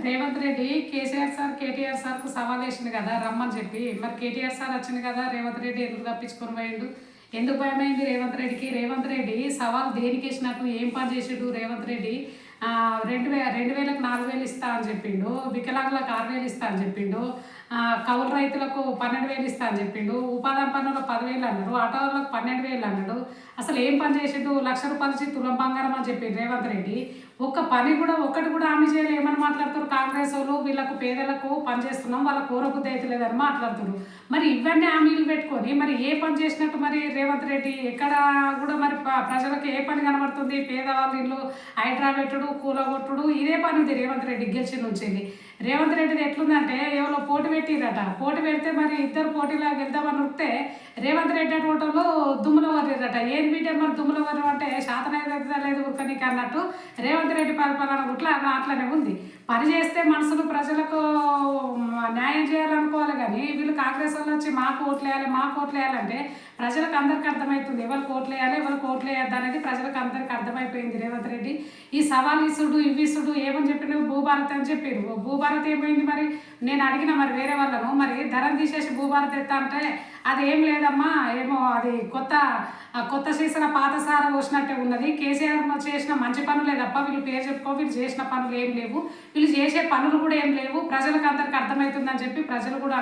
Revanth Reddy KCR sir KTR సార్కు సవాల్ వేసిండు కదా రమ్మని చెప్పి. మరి కేటీఆర్ సార్ వచ్చింది కదా, రేవంత్ రెడ్డి ఎందుకు తప్పించుకొని పోయిండు? ఎందుకు భయమైంది రేవంత్ రెడ్డికి? రేవంత్ రెడ్డి సవాల్ దేనికి వేసినట్టు, ఏం పని చేసిండు రేవంత్ రెడ్డి? 2000కు 4000 ఇస్తా అని చెప్పిండు, వికలాంగులకు 6000 ఇస్తా అని చెప్పిండు, కౌలు రైతులకు 12,000 ఇస్తా అని చెప్పిండు, ఉపాధి పనులకు 10,000 అన్నాడు, ఆటో వాళ్ళకు 12,000 అన్నాడు. అసలు ఏం పని చేసిండు? ₹1,00,000 ఇచ్చి తులం బంగారం అని చెప్పిండు రేవంత్ రెడ్డి. ఒక్క పని కూడా ఒక్కటి కూడా హామీ చేయలేదు. ఏమని మాట్లాడుతారు కాంగ్రెస్ వాళ్ళు? వీళ్ళకు పేదలకు పని చేస్తున్నాం, వాళ్ళ కూరబుద్ధి అయితే లేదని మాట్లాడుతున్నారు. మరి ఇవన్నీ హామీలు పెట్టుకొని మరి ఏ పని చేసినట్టు మరి రేవంత్ రెడ్డి? ఎక్కడ కూడా మరి ప్రజలకు ఏ పని కనబడుతుంది? పేదవాళ్ళ ఇల్లు హైడ్రా పెట్టుడు, కూలగొట్టుడు, ఇదే పని ఉంది రేవంత్ రెడ్డి గెలిచిన నుంచి. రేవంత్ రెడ్డిది ఎట్లుందంటే ఎవరో పోటీ పెట్టిరట, పోటీ పెడితే మరి ఇద్దరు పోటీలా వెళ్దామని వస్తే రేవంత్ రెడ్డి అటువంటిలో దుమ్ముల వర్రిరట. ఏం బీటే మరి దుమ్ముల వర్రు అంటే శాతనైతే లేదు ఉరకనికి అన్నట్టు రేవంత్ రెడ్డి పరిపాలన గుట్ల అట్లనే ఉంది. పని చేస్తే మనుషులు ప్రజలకు న్యాయం చేయాలనుకోవాలి, కానీ వీళ్ళు కాంగ్రెస్ వాళ్ళు వచ్చి మాకు ఓట్లు వేయాలి, మాకు ఓట్లు వేయాలంటే ప్రజలకు అందరికీ అర్థమవుతుంది ఎవరికి ఓట్లు వేయాలి, ఎవరికి ఓట్లు వేయద్దు అనేది ప్రజలకు అందరికీ అర్థమైపోయింది. రేవంత్ రెడ్డి ఈ సవాల్ ఇసుడు ఇవ్విసుడు ఏమని చెప్పిన భూభారత్ అని చెప్పారు. భూభారత్ ఏమైంది మరి? నేను అడిగిన మరి వేరే వాళ్ళను, మరి ధరను తీసేసి భూభారత్ ఎత్తా అంటే అది ఏం లేదమ్మా, ఏమో అది కొత్త చేసిన పాత సార పోసినట్టే ఉన్నది. కేసీఆర్ చేసిన మంచి పనులే తప్ప వీళ్ళు పేరు చెప్పుకో, వీళ్ళు చేసిన పనులు ఏం లేవు, వీళ్ళు చేసే పనులు కూడా ఏం లేవు, ప్రజలకు అందరికి అర్థమవుతుందని చెప్పి ప్రజలు కూడా